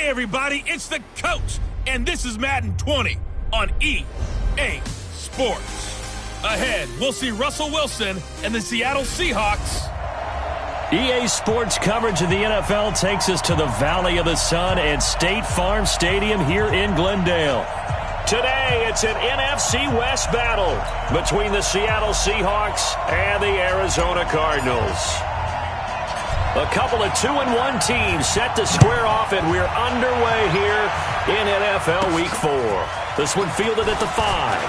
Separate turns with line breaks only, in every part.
Hey everybody, it's the coach, and this is Madden 20 on EA Sports. Ahead, we'll see Russell Wilson and the Seattle Seahawks.
EA Sports coverage of the NFL takes us to the Valley of the Sun and State Farm Stadium here in Glendale. Today, it's an NFC West battle between the Seattle Seahawks and the Arizona Cardinals. A couple of 2-1 teams set to square off, and we're underway here in NFL Week 4. This one fielded at the 5.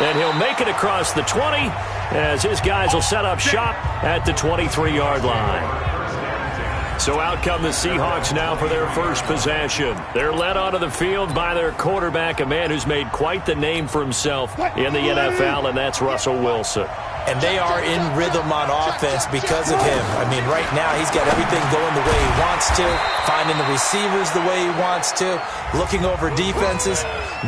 And he'll make it across the 20 as his guys will set up shop at the 23-yard line. So out come the Seahawks now for their first possession. They're led onto the field by their quarterback, a man who's made quite the name for himself in the NFL, and that's Russell Wilson.
And they are in rhythm on offense because of him. I mean, right now he's got everything going the way he wants to, finding the receivers the way he wants to, looking over defenses.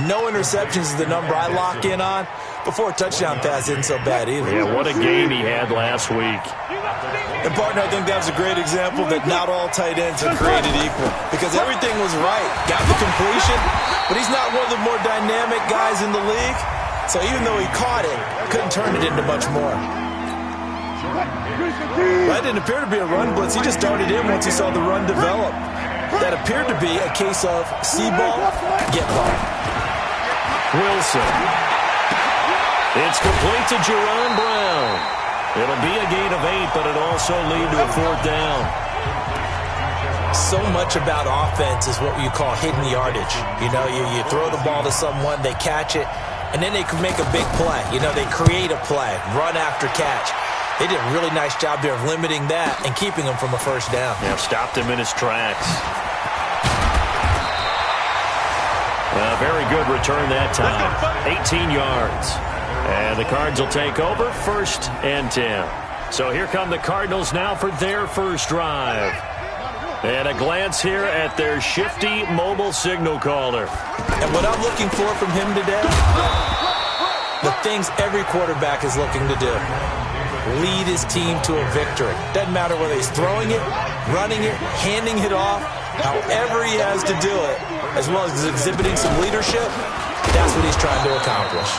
No interceptions is the number I lock in on. Before a touchdown pass isn't so bad either.
Yeah, what a game he had last week.
And, partner, I think that was a great example that not all tight ends are created equal because everything was right. Got the completion, but he's not one of the more dynamic guys in the league. So even though he caught it, couldn't turn it into much more. That didn't appear to be a run blitz. He just started in once he saw the run develop. That appeared to be a case of see ball, get ball.
Wilson. It's complete to Jerron Brown. It'll be a gain of 8, but it'll also lead to a 4th down.
So much about offense is what you call hidden yardage. You know, you throw the ball to someone, they catch it, and then they can make a big play. You know, they create a play, run after catch. They did a really nice job there of limiting that and keeping him from a first down.
Yeah, stopped him in his tracks. Very good return that time. 18 yards. And the Cards will take over 1st and 10. So here come the Cardinals now for their first drive. And a glance here at their shifty mobile signal caller.
And what I'm looking for from him today, the things every quarterback is looking to do. Lead his team to a victory. Doesn't matter whether he's throwing it, running it, handing it off, however he has to do it, as well as exhibiting some leadership, that's what he's trying to accomplish.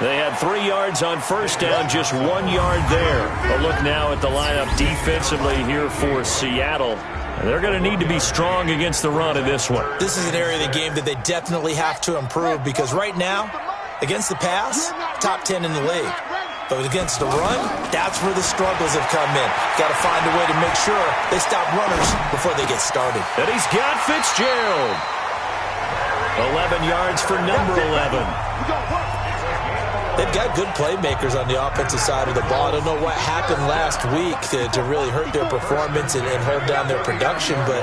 They had 3 yards on first down, just 1 yard there. A look now at the lineup defensively here for Seattle. They're going to need to be strong against the run in this one.
This is an area of the game that they definitely have to improve because right now, against the pass, top 10 in the league. But against the run, that's where the struggles have come in. Got to find a way to make sure they stop runners before they get started.
And he's got Fitzgerald. 11 yards for number 11.
They've got good playmakers on the offensive side of the ball. I don't know what happened last week to really hurt their performance and hold down their production, but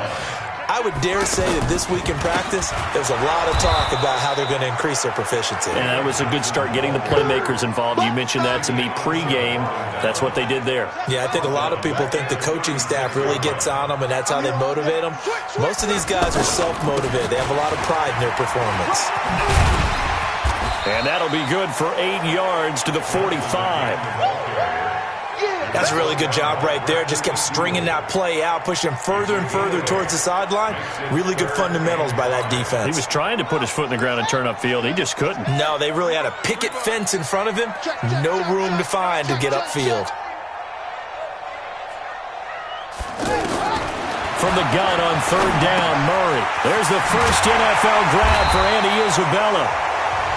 I would dare say that this week in practice, there's a lot of talk about how they're going to increase their proficiency.
And that was a good start getting the playmakers involved. You mentioned that to me pregame. That's what they did there.
Yeah, I think a lot of people think the coaching staff really gets on them, and that's how they motivate them. Most of these guys are self-motivated. They have a lot of pride in their performance.
And that'll be good for 8 yards to the 45.
That's a really good job right there. Just kept stringing that play out, pushing him further and further towards the sideline. Really good fundamentals by that defense.
He was trying to put his foot in the ground and turn upfield. He just couldn't.
No, they really had a picket fence in front of him. No room to find to get upfield.
From the gun on 3rd down, Murray. There's the first NFL grab for Andy Isabella.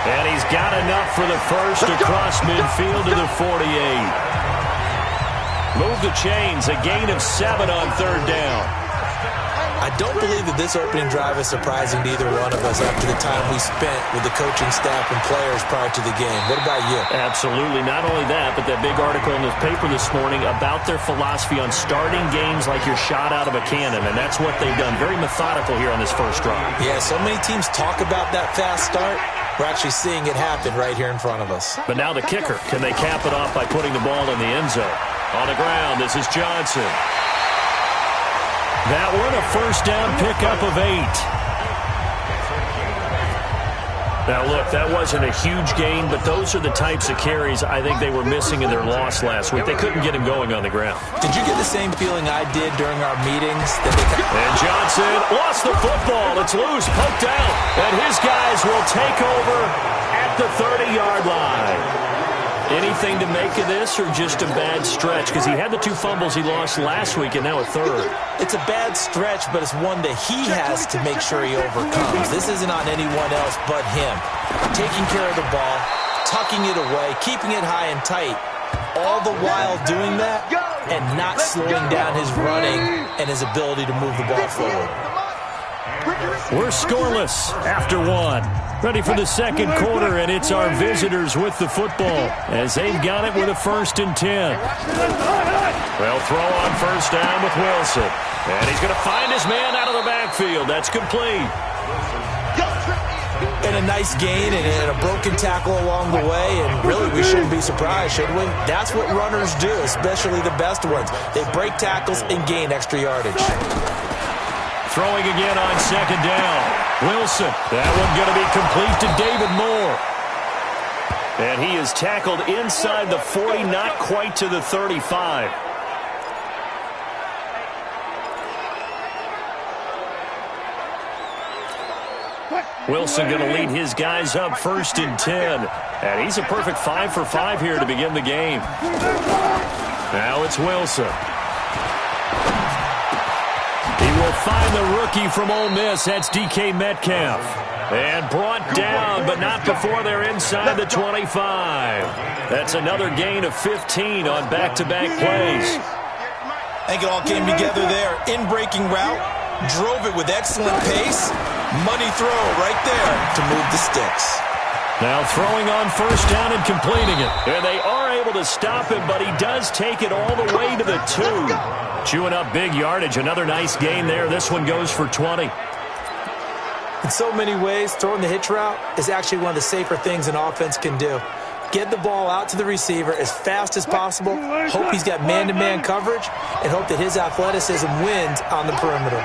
And he's got enough for the first across midfield to the 48. Move the chains, a gain of 7 on 3rd down.
I don't believe that this opening drive is surprising to either one of us after the time we spent with the coaching staff and players prior to the game. What about you?
Absolutely. Not only that, but that big article in the paper this morning about their philosophy on starting games like you're shot out of a cannon, and that's what they've done. Very methodical here on this first drive.
Yeah, so many teams talk about that fast start. We're actually seeing it happen right here in front of us.
But now the kicker. Can they cap it off by putting the ball in the end zone? On the ground, this is Johnson. That one, a first down pickup of 8. Now, look, that wasn't a huge gain, but those are the types of carries I think they were missing in their loss last week. They couldn't get him going on the ground.
Did you get the same feeling I did during our meetings?
And Johnson, what lost the football. It's loose, poked out, and his guys will take over at the 30-yard line. Anything to make of this, or just a bad stretch? Because he had the 2 fumbles he lost last week and now a third.
It's a bad stretch, but it's one that he has to make sure he overcomes. This isn't on anyone else but him. Taking care of the ball, tucking it away, keeping it high and tight, all the while doing that and not slowing down his running and his ability to move the ball forward.
We're scoreless after 1. Ready for the second quarter, and it's our visitors with the football as they've got it with a 1st and 10. They'll throw on first down with Wilson. And he's going to find his man out of the backfield. That's complete.
And a nice gain and a broken tackle along the way, and really we shouldn't be surprised, should we? That's what runners do, especially the best ones. They break tackles and gain extra yardage.
Throwing again on second down. Wilson. That one going to be complete to David Moore. And he is tackled inside the 40, not quite to the 35. Wilson going to lead his guys up 1st and 10. And he's a perfect 5 for 5 here to begin the game. Now it's Wilson. He will find the rookie from Ole Miss. That's DK Metcalf. And brought down, but not before they're inside the 25. That's another gain of 15 on back-to-back plays.
I think it all came together there. In-breaking route, drove it with excellent pace. Money throw right there to move the sticks.
Now throwing on first down and completing it. And they are able to stop him, but he does take it all the way to the 2. Chewing up big yardage. Another nice gain there. This one goes for 20.
In so many ways, throwing the hitch route is actually one of the safer things an offense can do. Get the ball out to the receiver as fast as possible, hope he's got man-to-man coverage, and hope that his athleticism wins on the perimeter.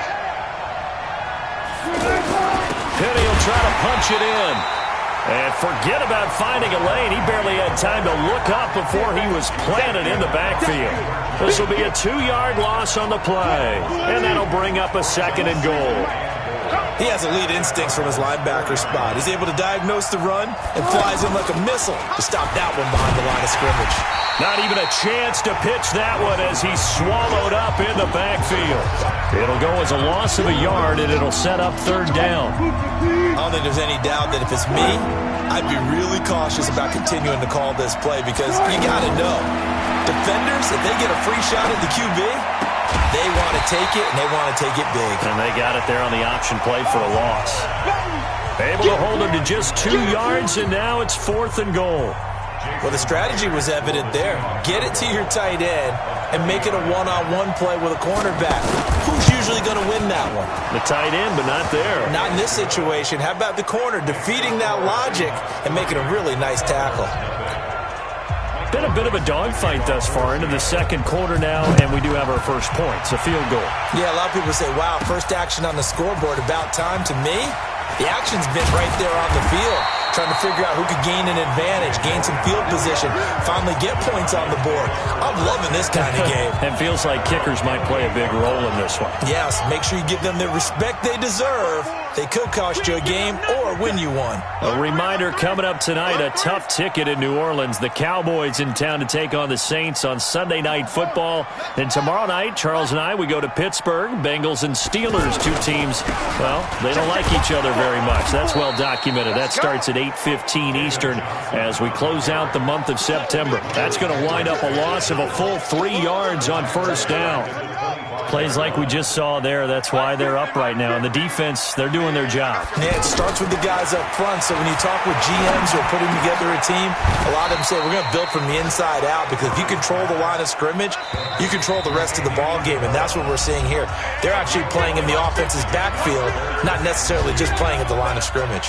Penny will try to punch it in. And forget about finding a lane. He barely had time to look up before he was planted in the backfield. This will be a 2-yard loss on the play. And that'll bring up a 2nd and goal.
He has elite instincts from his linebacker spot. He's able to diagnose the run and flies in like a missile to stop that one behind the line of scrimmage.
Not even a chance to pitch that one as he's swallowed up in the backfield. It'll go as a loss of a yard, and it'll set up 3rd down.
I don't think there's any doubt that if it's me, I'd be really cautious about continuing to call this play because you got to know, defenders, if they get a free shot at the QB, they want to take it, and they want to take it big.
And they got it there on the option play for a loss. Able to hold him to just 2 yards, and now it's 4th and goal.
Well, the strategy was evident there. Get it to your tight end and make it a one-on-one play with a cornerback. Who's usually going to win that one?
The tight end, but not there.
Not in this situation. How about the corner defeating that logic and making a really nice tackle?
Been a bit of a dogfight thus far into the second quarter now, and we do have our first points, a field goal.
Yeah, a lot of people say, wow, first action on the scoreboard, about time. To me, the action's been right there on the field, trying to figure out who could gain an advantage, gain some field position, finally get points on the board. I'm loving this kind of game.
It feels like kickers might play a big role in this one.
Yes, make sure you give them the respect they deserve. They could cost you a game or win you one.
A reminder coming up tonight, a tough ticket in New Orleans. The Cowboys in town to take on the Saints on Sunday Night Football. And tomorrow night, Charles and I, we go to Pittsburgh. Bengals and Steelers, 2 teams, well, they don't like each other very much. That's well documented. That starts at 8:15 Eastern as we close out the month of September. That's going to wind up a loss of a full 3 yards on first down. Plays like we just saw there. That's why they're up right now. And the defense, they're doing their job.
Yeah, it starts with the guys up front. So when you talk with GMs who are putting together a team, a lot of them say we're going to build from the inside out because if you control the line of scrimmage, you control the rest of the ball game. And that's what we're seeing here. They're actually playing in the offense's backfield, not necessarily just playing at the line of scrimmage.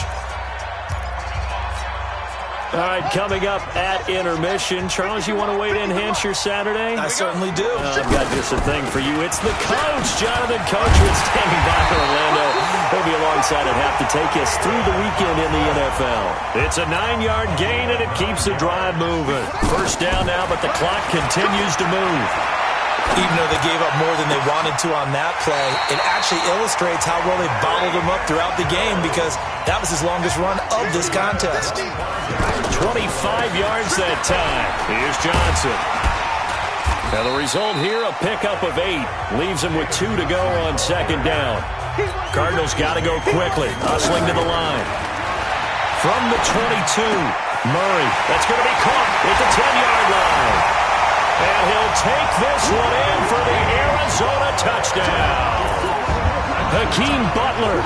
All right, coming up at intermission. Charles, you want to wait to enhance your Saturday?
I certainly do.
I've got just a thing for you. It's the coach, Jonathan Coachman, standing by for Orlando. He'll be alongside at half to take us through the weekend in the NFL. It's a 9-yard gain, and it keeps the drive moving. First down now, but the clock continues to move.
Even though they gave up more than they wanted to on that play, it actually illustrates how well they bottled them up throughout the game because that was his longest run of this contest.
25 yards that time. Here's Johnson. Now the result here, a pickup of 8. Leaves him with 2 to go on second down. Cardinals got to go quickly. Hustling to the line. From the 22, Murray. That's going to be caught at the 10-yard line. And he'll take this one in for the Arizona touchdown. Hakeem Butler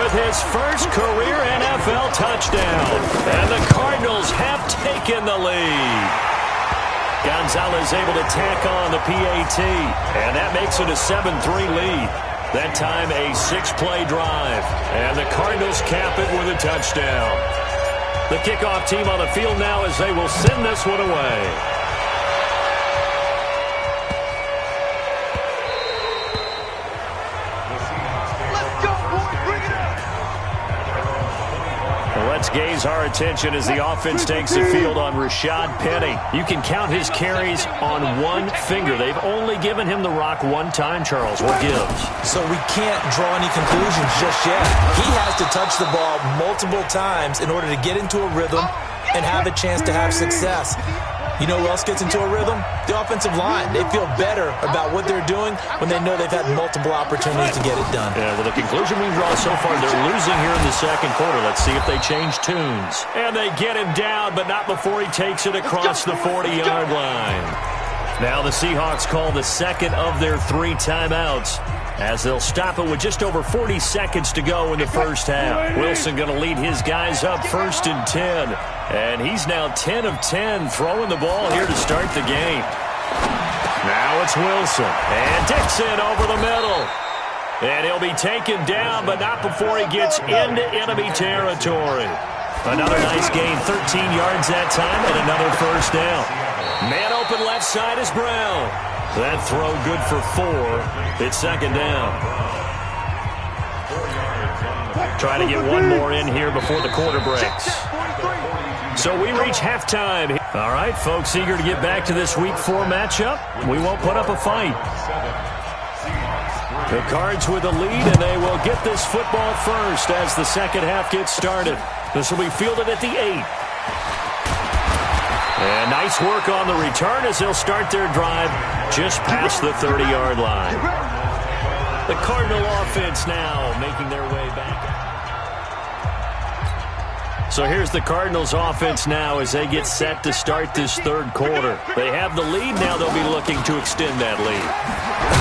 with his first career NFL touchdown. And the Cardinals have taken the lead. Gonzalez able to tack on the PAT. And that makes it a 7-3 lead. That time a 6-play drive. And the Cardinals cap it with a touchdown. The kickoff team on the field now as they will send this one away. Let's gaze our attention as the offense takes the field on Rashad Penny. You can count his carries on one finger. They've only given him the rock one time, Charles. What gives?
So we can't draw any conclusions just yet. He has to touch the ball multiple times in order to get into a rhythm and have a chance to have success. You know who else gets into a rhythm? The offensive line. They feel better about what they're doing when they know they've had multiple opportunities to get it done.
Yeah, well, the conclusion we draw so far, they're losing here in the second quarter. Let's see if they change tunes. And they get him down, but not before he takes it across the 40-yard line. Now the Seahawks call the second of their 3 timeouts as they'll stop it with just over 40 seconds to go in the first half. Wilson going to lead his guys up 1st and 10. And he's now 10 of 10 throwing the ball here to start the game. Now it's Wilson. And Dixon over the middle. And he'll be taken down, but not before he gets into enemy territory. Another nice gain, 13 yards that time, and another first down. Man open left side is Brown. That throw good for 4. It's second down. Trying to get one more in here before the quarter breaks. So we reach halftime. All right, folks, eager to get back to this Week 4 matchup. We won't put up a fight. The Cards with the lead, and they will get this football first as the second half gets started. This will be fielded at the 8. And nice work on the return as they'll start their drive just past the 30-yard line. The Cardinal offense now making their way back. So here's the Cardinals offense now as they get set to start this third quarter. They have the lead. Now they'll be looking to extend that lead.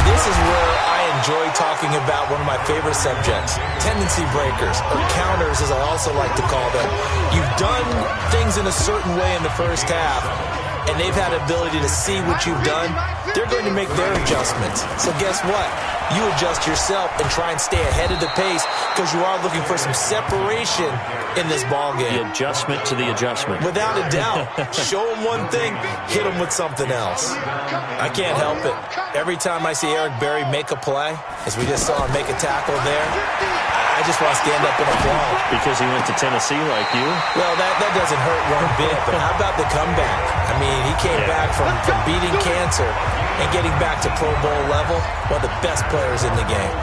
This is where I enjoy talking about one of my favorite subjects, tendency breakers, or counters as I also like to call them. You've done things in a certain way in the first half, and they've had ability to see what you've done. They're going to make their adjustments. So guess what? You adjust yourself and try and stay ahead of the pace because you are looking for some separation in this ballgame.
The adjustment to the adjustment.
Without a doubt. Show them one thing, hit them with something else. I can't help it. Every time I see Eric Berry make a play, as we just saw him make a tackle there, I just want to stand up and applaud.
Because he went to Tennessee like you?
Well, that doesn't hurt one bit, but how about the comeback? I mean, he came back from beating cancer and getting back to Pro Bowl level, one of the best players in the game.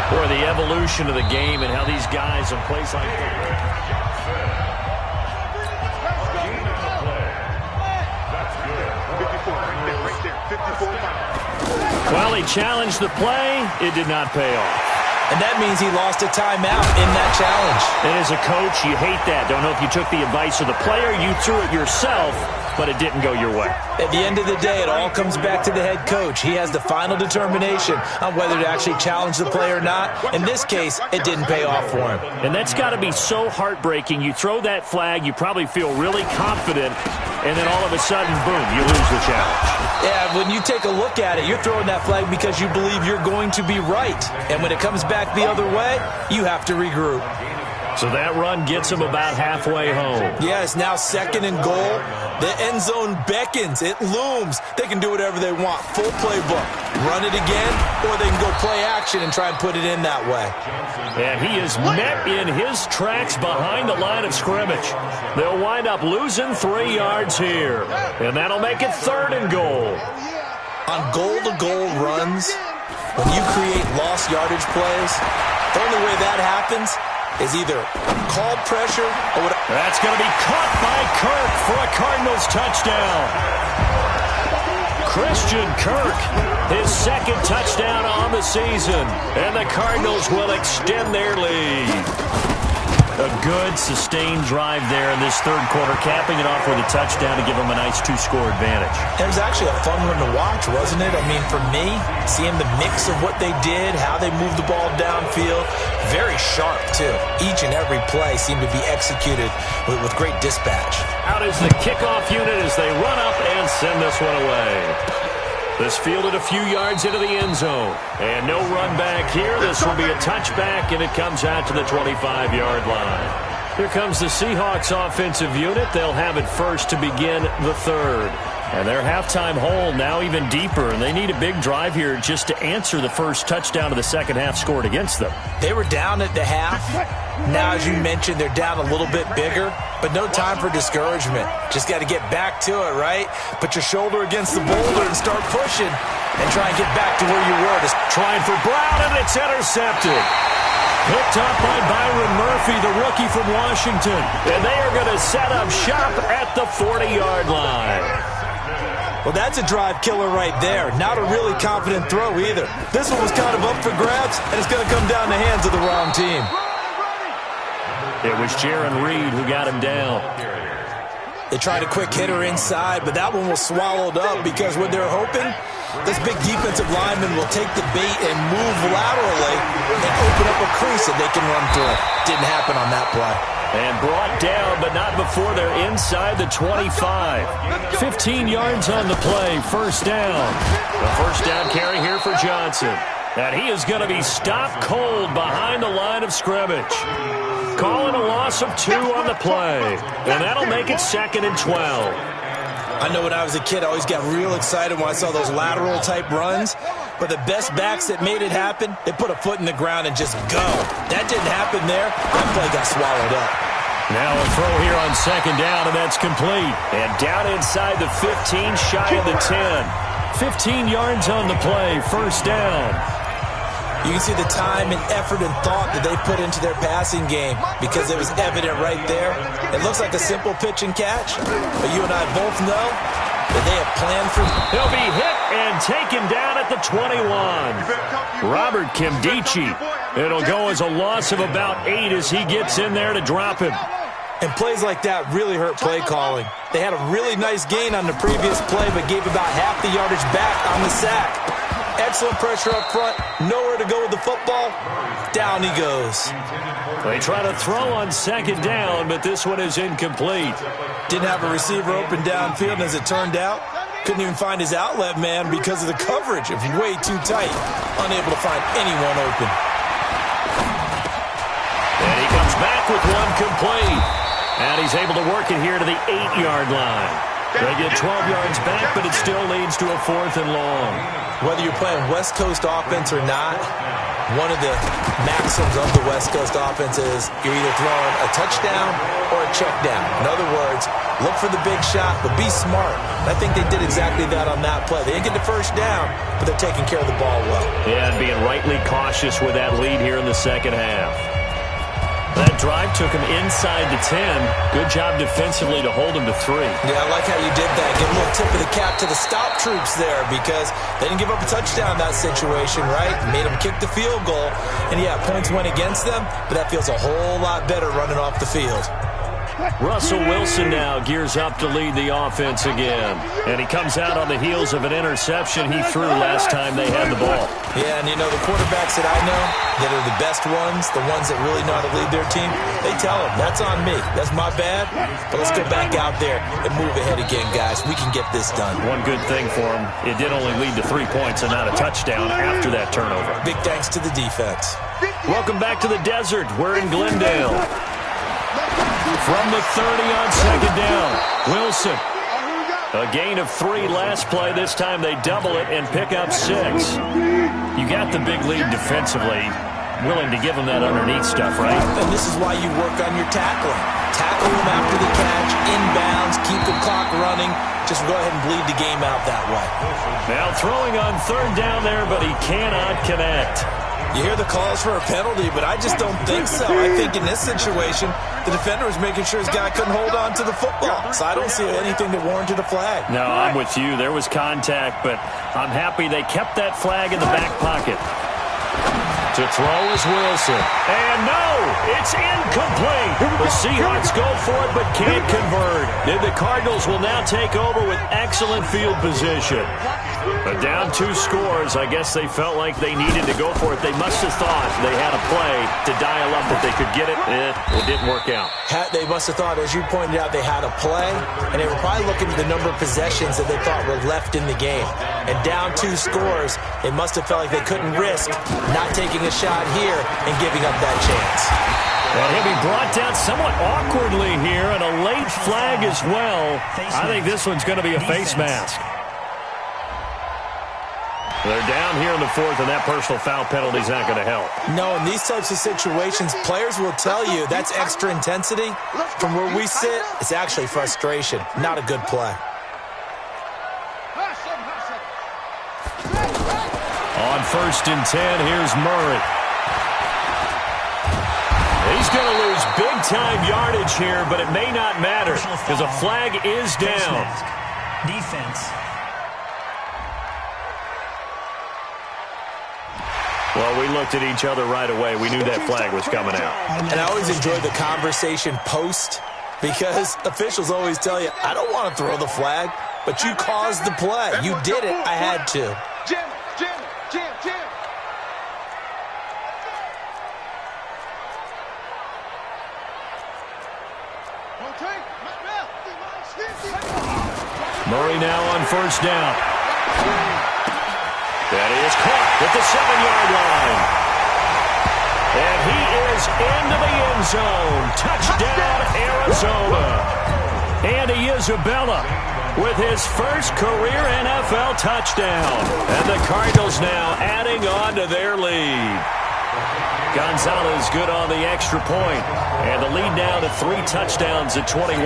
Boy, the evolution of the game and how these guys in plays like that. Well, he challenged the play. It did not pay off.
And that means he lost a timeout in that challenge.
And as a coach, you hate that. Don't know if you took the advice of the player, you threw it yourself, but it didn't go your way.
At the end of the day, it all comes back to the head coach. He has the final determination on whether to actually challenge the play or not. In this case, it didn't pay off for him.
And that's got to be so heartbreaking. You throw that flag, you probably feel really confident, and then all of a sudden, boom, you lose the challenge.
Yeah, when you take a look at it, you're throwing that flag because you believe you're going to be right. And when it comes back the other way, you have to regroup.
So that run gets him about halfway home.
Yeah, it's now 2nd and goal. The end zone beckons. It looms. They can do whatever they want. Full playbook. Run it again, or they can go play action and try and put it in that way.
And he is met in his tracks behind the line of scrimmage. They'll wind up losing 3 yards here. And that'll make it 3rd and goal.
On goal-to-goal runs, when you create lost yardage plays, the only way that happens is either called pressure or whatever.
That's going to be caught by Kirk for a Cardinals touchdown. Christian Kirk, his second touchdown on the season, and the Cardinals will extend their lead. A good, sustained drive there in this third quarter, capping it off with a touchdown to give them a nice two-score advantage.
It was actually a fun one to watch, wasn't it? I mean, for me, seeing the mix of what they did, how they moved the ball downfield, very sharp, too. Each and every play seemed to be executed with great dispatch.
Out is the kickoff unit as they run up and send this one away. This fielded a few yards into the end zone. And no run back here. This will be a touchback, and it comes out to the 25-yard line. Here comes the Seahawks offensive unit. They'll have it first to begin the third. And their halftime hole now even deeper, and they need a big drive here just to answer the first touchdown of the second half scored against them.
They were down at the half. Now, as you mentioned, they're down a little bit bigger, but no time for discouragement. Just got to get back to it, right? Put your shoulder against the boulder and start pushing and try and get back to where you were. Just
trying for Brown, and it's intercepted. Picked up by Byron Murphy, the rookie from Washington. And they are going to set up shop at the 40-yard line.
Well, that's a drive killer right there. Not a really confident throw either. This one was kind of up for grabs, and it's going to come down the hands of the wrong team.
It was Jaron Reed who got him down.
They tried a quick hitter inside, but that one was swallowed up because what they're hoping, this big defensive lineman will take the bait and move laterally and open up a crease that they can run through. Didn't happen on that play.
And brought down, but not before they're inside the 25. 15 yards on the play, first down. The first down carry here for Johnson. And he is going to be stopped cold behind the line of scrimmage. Calling a loss of 2 on the play. And that'll make it 2nd and 12.
I know when I was a kid, I always got real excited when I saw those lateral-type runs. But the best backs that made it happen, they put a foot in the ground and just go. That didn't happen there. That play got swallowed up.
Now a throw here on 2nd down, and that's complete. And down inside the 15, shy of the 10. 15 yards on the play, first down.
You can see the time and effort and thought that they put into their passing game because it was evident right there. It looks like a simple pitch and catch, but you and I both know that they have planned for.
He'll be hit and taken down at the 21. Robert Kimdichie. It'll go as a loss of about 8 as he gets in there to drop him.
And plays like that really hurt play calling. They had a really nice gain on the previous play, but gave about half the yardage back on the sack. Excellent pressure up front. Nowhere to go with the football. Down he goes.
They try to throw on 2nd down, but this one is incomplete.
Didn't have a receiver open downfield, and as it turned out, couldn't even find his outlet man because of the coverage. It was way too tight. Unable to find anyone open.
And he comes back with one complete. And he's able to work it here to the 8-yard line. They get 12 yards back, but it still leads to a 4th and long.
Whether you're playing West Coast offense or not, one of the maxims of the West Coast offense is you're either throwing a touchdown or a check down. In other words, look for the big shot, but be smart. And I think they did exactly that on that play. They didn't get the first down, but they're taking care of the ball well.
Yeah, and being rightly cautious with that lead here in the second half. That drive took him inside the 10. Good job defensively to hold him to 3.
Yeah, I like how you did that. Give a little tip of the cap to the stop troops there because they didn't give up a touchdown in that situation, right? Made them kick the field goal. And, yeah, points went against them, but that feels a whole lot better running off the field.
Russell Wilson now gears up to lead the offense again. And he comes out on the heels of an interception he threw last time they had the ball.
Yeah, and you know, the quarterbacks that I know that are the best ones, the ones that really know how to lead their team, they tell them, that's on me. That's my bad. But let's go back out there and move ahead again, guys. We can get this done.
One good thing for him, it did only lead to 3 points and not a touchdown after that turnover.
Big thanks to the defense.
Welcome back to the desert. We're in Glendale. From the 30 on 2nd down, Wilson. A gain of 3 last play. This time they double it and pick up 6. You got the big lead defensively. Willing to give them that underneath stuff, right?
And this is why you work on your tackling. Tackle them after the catch, inbounds, keep the clock running. just go ahead and bleed the game out that way.
Now throwing on third down there, but he cannot connect.
You hear the calls for a penalty, but I just don't think so. I think in this situation, the defender was making sure his guy couldn't hold on to the football. So I don't see anything that warranted a flag.
No, I'm with you. There was contact, but I'm happy they kept that flag in the back pocket. To throw is Wilson. And no, it's incomplete. The Seahawks go for it but can't convert. And the Cardinals will now take over with excellent field position. But down 2 scores, I guess they felt like they needed to go for it. They must have thought they had a play to dial up that they could get it. It didn't work out.
They must have thought, as you pointed out, they had a play, and they were probably looking at the number of possessions that they thought were left in the game. And down 2 scores, they must have felt like they couldn't risk not taking a shot here and giving up that chance.
And he'll be brought down somewhat awkwardly here, and a late flag as well. I think this one's going to be a face mask. They're down here in the 4th, and that personal foul penalty is not going to help.
No, in these types of situations, players will tell you that's extra intensity. From where we sit, it's actually frustration, not a good play.
On 1st and 10, here's Murray. He's going to lose big-time yardage here, but it may not matter because a flag is down.
Defense.
Well, we looked at each other right away. We knew that flag was coming out.
And I always enjoy the conversation post because officials always tell you, I don't want to throw the flag, but you caused the play. You did it. I had to.
Jim.
Murray now on 1st down. That is caught at the 7-yard line. And he is into the end zone. Touchdown, Arizona. Andy Isabella with his first career NFL touchdown. And the Cardinals now adding on to their lead. Gonzalez good on the extra point. And the lead now to 3 touchdowns at 21.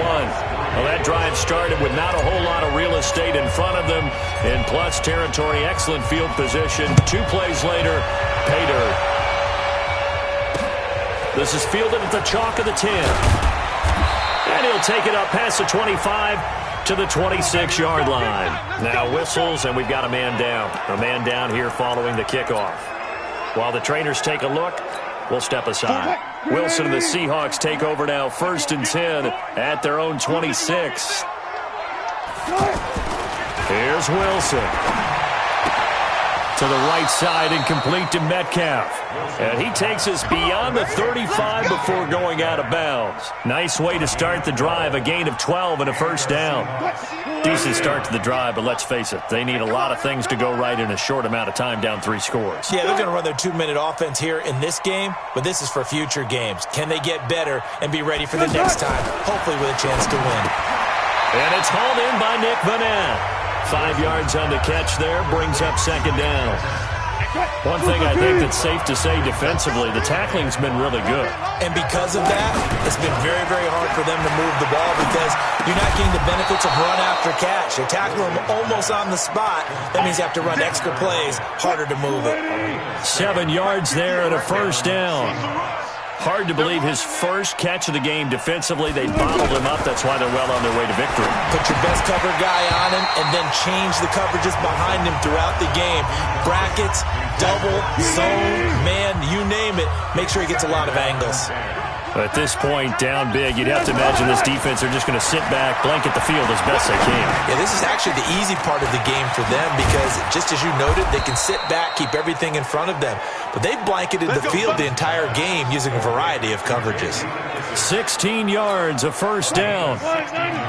Well, that drive started with not a whole lot of real estate in front of them. In plus territory, excellent field position. 2 plays later, pay dirt. This is fielded at the chalk of the 10. And he'll take it up past the 25 to the 26-yard line. Now whistles, and we've got a man down. A man down here following the kickoff. While the trainers take a look, we'll step aside. Wilson and the Seahawks take over now 1st and 10 at their own 26. Here's Wilson. To the right side and complete to Metcalf. And he takes us beyond the 35 before going out of bounds. Nice way to start the drive. A gain of 12 and a 1st down. Decent start to the drive, but let's face it, they need a lot of things to go right in a short amount of time, down 3 scores.
Yeah, they're going to run their 2-minute offense here in this game, but this is for future games. Can they get better and be ready for the next time, hopefully with a chance to win?
And it's hauled in by Nick Vanette. 5 yards on the catch there, brings up 2nd down. One thing I think that's safe to say defensively, the tackling's been really good.
And because of that, it's been very, very hard for them to move the ball because you're not getting the benefits of run after catch. They tackle them almost on the spot. That means you have to run extra plays, harder to move it.
7 yards there and a 1st down. Hard to believe his first catch of the game defensively. They bottled him up. That's why they're well on their way to victory.
Put your best cover guy on him and then change the coverages behind him throughout the game. Brackets, double, zone, man, you name it. Make sure he gets a lot of angles.
At this point, down big, you'd have to imagine this defense are just going to sit back, blanket the field as best they can.
Yeah, this is actually the easy part of the game for them because, just as you noted, they can sit back, keep everything in front of them. But they've blanketed the field the entire game using a variety of coverages.
16 yards, a 1st down.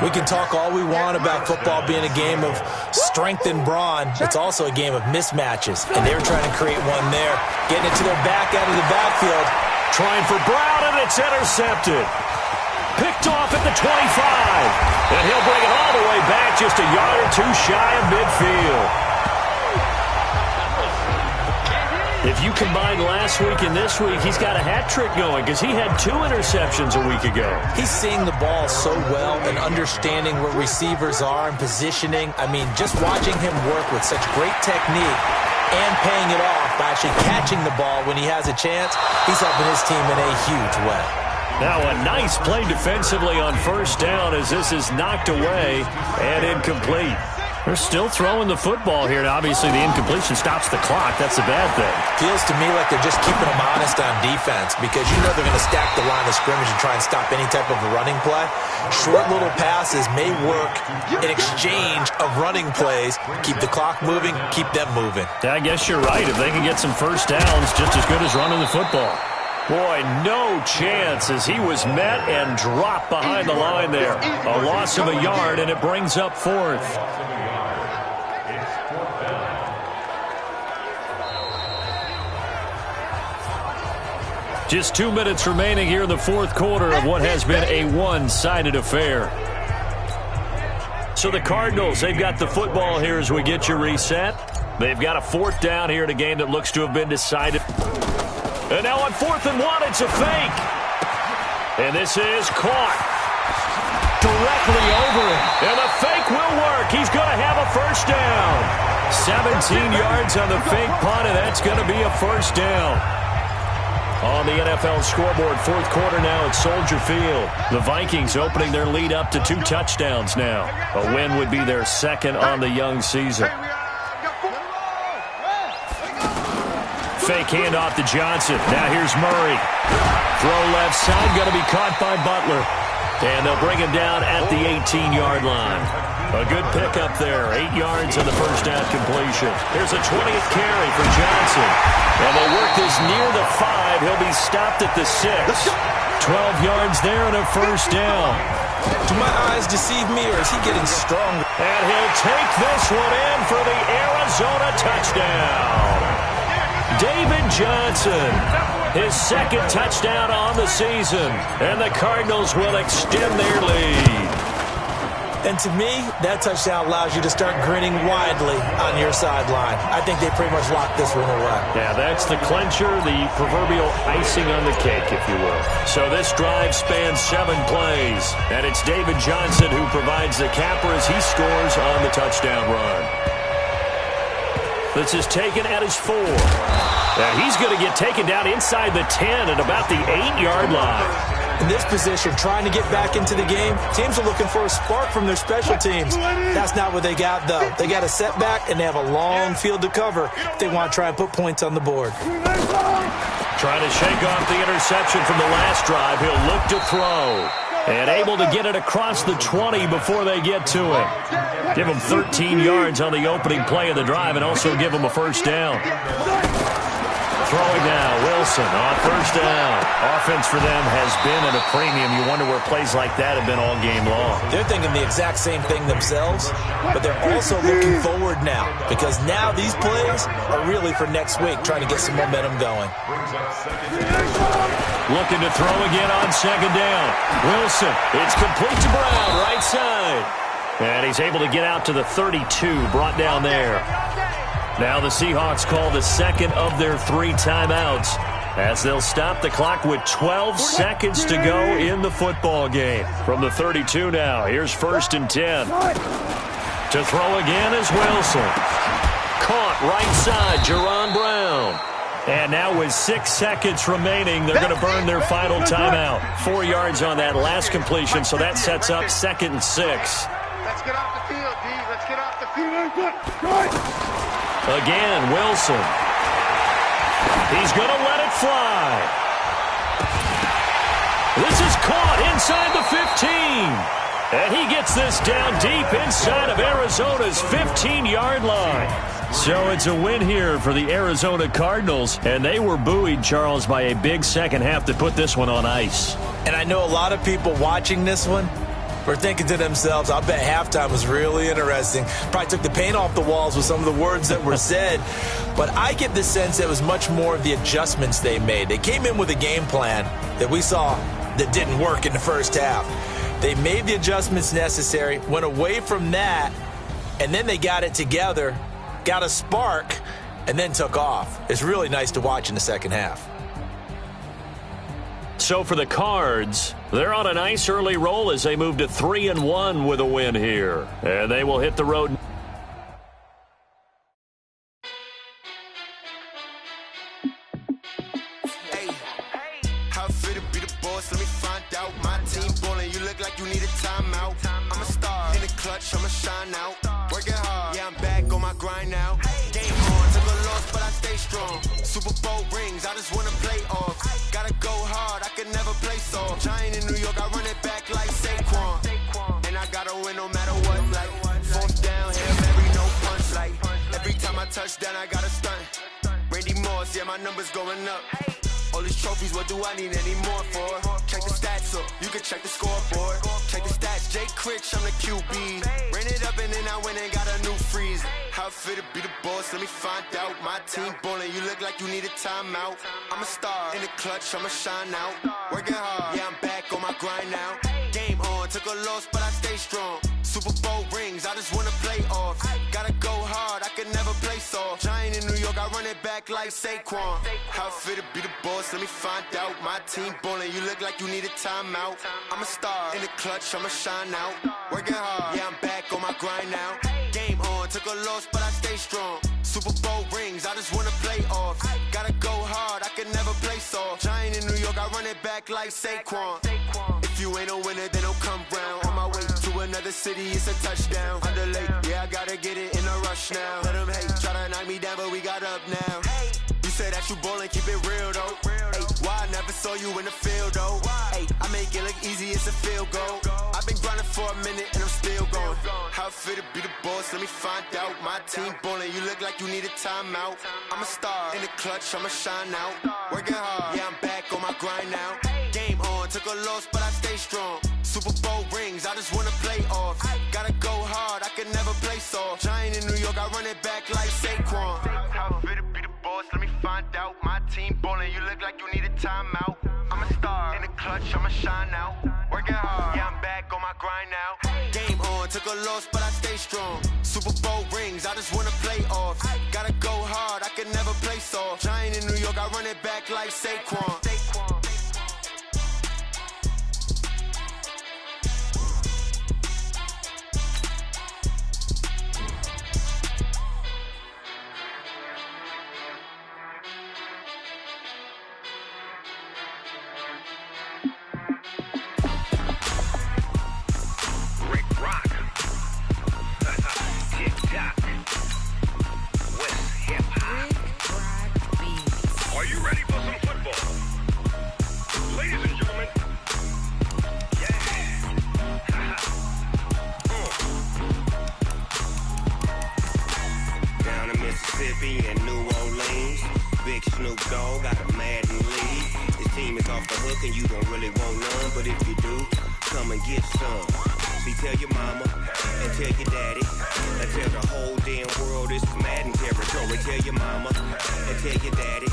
We can talk all we want about football being a game of strength and brawn. It's also a game of mismatches, and they were trying to create one there. Getting it to their back out of the backfield.
Trying for Brown, and it's intercepted. Picked off at the 25. And he'll bring it all the way back just a yard or 2 shy of midfield. If you combine last week and this week, he's got a hat trick going because he had 2 interceptions a week ago.
He's seeing the ball so well and understanding where receivers are and positioning. I mean, just watching him work with such great technique and paying it off by actually catching the ball when he has a chance, he's helping his team in a huge way.
Now a nice play defensively on first down as this is knocked away and incomplete. They're still throwing the football here. Now, obviously, the incompletion stops the clock. That's the bad thing.
Feels to me like they're just keeping them honest on defense because you know they're going to stack the line of scrimmage and try and stop any type of a running play. Short little passes may work in exchange of running plays. Keep the clock moving, keep them moving.
Yeah, I guess you're right. If they can get some first downs, just as good as running the football. Boy, no chance as he was met and dropped behind the line there. A loss of a yard, and it brings up 4th. Just 2 minutes remaining here in the 4th quarter of what has been a one-sided affair. So the Cardinals, they've got the football here as we get you reset. They've got a 4th down here in a game that looks to have been decided. And now on 4th and 1, it's a fake. And this is caught directly over him. And the fake will work. He's going to have a first down. 17 yards on the fake punt, and that's going to be a first down. On the NFL scoreboard, 4th quarter now at Soldier Field. The Vikings opening their lead up to 2 touchdowns now. A win would be their 2nd on the young season. Fake handoff to Johnson. Now here's Murray. Throw left side, going to be caught by Butler. And they'll bring him down at the 18-yard line. A good pickup there. 8 yards on the first down completion. Here's a 20th carry for Johnson. And they work this near the 5. He'll be stopped at the 6. 12 yards there and a first down.
Do my eyes deceive me, or is he getting stronger?
And he'll take this one in for the Arizona touchdown. David Johnson, his 2nd touchdown on the season, and the Cardinals will extend their lead.
And to me, that touchdown allows you to start grinning widely on your sideline. I think they pretty much locked this one away.
Yeah, that's the clincher, the proverbial icing on the cake, if you will. So this drive spans 7 plays, and it's David Johnson who provides the capper as he scores on the touchdown run. This is taken at his 4. And he's going to get taken down inside the 10 at about the 8-yard line.
In this position, trying to get back into the game, teams are looking for a spark from their special teams. That's not what they got, though. They got a setback, and they have a long field to cover if they want to try and put points on the board.
Trying to shake off the interception from the last drive. He'll look to throw. And able to get it across the 20 before they get to it. Give him 13 yards on the opening play of the drive and also give him a first down. Throwing now, Wilson on first down. Offense for them has been at a premium. You wonder where plays like that have been all game long.
They're thinking the exact same thing themselves, but they're also looking forward now because now these plays are really for next week, trying to get some momentum going.
Looking to throw again on 2nd down. Wilson, it's complete to Brown, right side. And he's able to get out to the 32, brought down there. Now the Seahawks call the 2nd of their 3 timeouts as they'll stop the clock with 12 seconds to go in the football game. From the 32 now, here's 1st and 10. To throw again is Wilson. Caught right side, Jerron Brown. And now with 6 seconds remaining, they're going to burn their final timeout. 4 yards on that last completion, so that sets up 2nd and 6.
Let's get off the field, D. Let's get off the field.
Again, Wilson. He's going to let it fly. This is caught inside the 15. And he gets this down deep inside of Arizona's 15-yard line. So it's a win here for the Arizona Cardinals. And they were buoyed, Charles, by a big second half to put this one on ice.
And I know a lot of people watching this one were thinking to themselves, I bet halftime was really interesting. Probably took the paint off the walls with some of the words that were said. But I get the sense it was much more of the adjustments they made. They came in with a game plan that we saw that didn't work in the first half. They made the adjustments necessary, went away from that, and then they got it together, got a spark, and then took off. It's really nice to watch in the second half.
So for the Cards, they're on a nice early roll as they move to 3-1 with a win here. And they will hit the road.
Hey, how fit to be the boss? Let me find out. My team ballin', you look like you need a timeout. I'm a star in the clutch, I'ma shine out. Working hard, yeah, I'm back on my grind now. Game on, took a loss, but I stay strong. Super Bowl rings, I just wanna play off. Gotta go hard, I can never play soft. Giant in New York, I run it back like Saquon. And I gotta win no matter what, like fourth down, Hail Mary, no punch, like every time I touch down, I gotta stunt. Randy Moss, yeah, my numbers going up. All these trophies, what do I need any more for? Check the stats up, you can check the scoreboard. Check the stats, Jay Critch, I'm the QB. Ran it up and then I went and got a new freeze. How fit to be the boss, let me find out. My team ballin', you look like you need a timeout. I'm a star in the clutch, I'ma shine out. Working hard, yeah, I'm back on my grind now. Game on, took a loss, but I stay strong. Super Bowl rings, I just wanna play off. Gotta go hard, I can never play soft. Giant in New York, I run it back like Saquon. How fit to be the boss, let me find out. My team ballin', you look like you need a timeout. I'm a star in the clutch, I'ma shine out. Working hard, yeah, I'm back on my grind now. Game on, took a loss, but I stay strong. Super Bowl rings, I just wanna play off. Gotta go hard, I can never play soft. Giant in New York, I run it back like Saquon. If you ain't a winner, then don't come round. On my way to another city, it's a touchdown. Underlay, yeah, I gotta get it in a rush now. Let them hate, try to knock me down, but we got up now. You say that you ballin', keep it real though. Hey, why I never saw you in the field though? Hey, I make it look easy, it's a field goal. I've been grinding for a minute and I'm still going. How fit to be the boss, let me find out. My team ballin', you look like you need a timeout. I'm a star in the clutch, I'ma shine out. Working hard, yeah, I'm back on my grind now. Game on, took a loss, but I stay strong. Super Bowl rings, I just wanna play off. Gotta go hard, I can never play soft. Giant in New York, I run it back like Saquon. How fit to be the boss, let me find out. My team ballin', you look like you need a timeout. I'm a star in the clutch, I'ma shine out. Working hard, yeah, I'm back on my grind now. Game on, took a loss, but I stay strong. Super Bowl rings, I just wanna play off. Gotta go hard, I can never play soft. Giant in New York, I run it back like Saquon.
Are you ready for some football? Ladies and gentlemen, yeah.
Down in Mississippi and New Orleans, Big Snoop Dogg got a Madden lead. His team is off the hook and you don't really want none, but if you do, come and get some. See, tell your mama and tell your daddy and tell the whole damn world this is Madden territory. Tell your mama and tell your daddy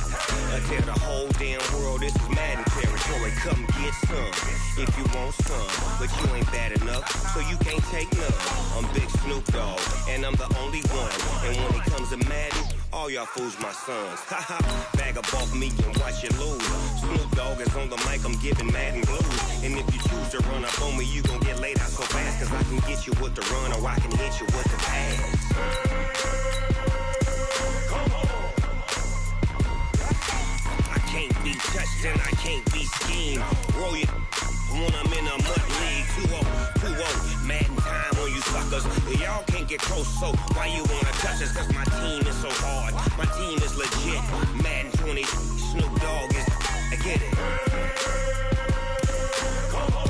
and tell the whole damn world this is Madden territory. Come get some if you want some, but you ain't bad enough, so you can't take none. I'm Big Snoop Dogg and I'm the only one, and when it comes to Madden, all y'all fools my sons. Haha, bag up off me and watch you lose. Snoop Dogg is on the mic, I'm giving Madden blues. And if you choose to run up on me, you gon' get laid out so fast, cause I can get you with the run or I can hit you with the pass. Come on. I can't be touched and I can't be schemed. Roll you when I'm in a mud league. 2-0, Madden time on you suckers. Y'all can't get close, so why you wanna touch us? Cause my team is so hard, my team is legit. Madden 20, Snoop Dogg is, I get it. Come on.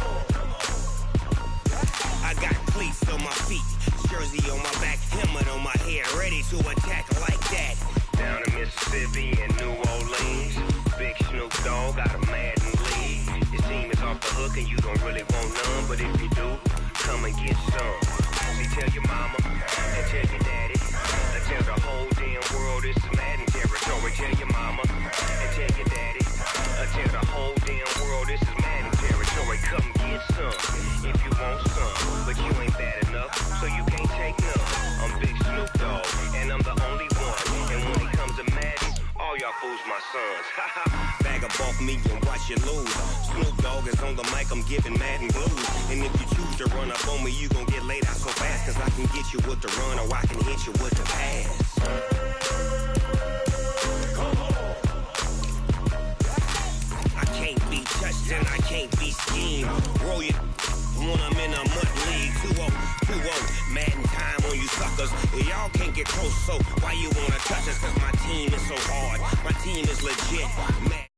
I got cleats on my feet, jersey on my back, helmet on my head, ready to attack like that. Down in Mississippi and New Orleans, Big Snoop Dogg got a Madden lead. His team is off the hook and you don't really want none, but if you do, come and get some. See, tell your mama and tell your daddy and tell the whole damn world this is Madden territory. Tell your mama and tell your daddy and tell the whole damn world this is Madden territory. Come get some if you want some, but you ain't bad enough, so you can't take none. I'm Big Snoop Dogg and I'm the only one, and when it comes to watch you lose. Snoop Dogg is on the mic, I'm giving Madden blues. And if you choose to run up on me, you gon' get laid out so fast. Cause I can get you with the run or I can hit you with the pass. I can't be touched and I can't be schemed. Roll you when I'm in a mud league. 2-0, Madden time on you suckers. Y'all can't get close, so why you wanna touch us? Cause my team is so hard. My team is legit.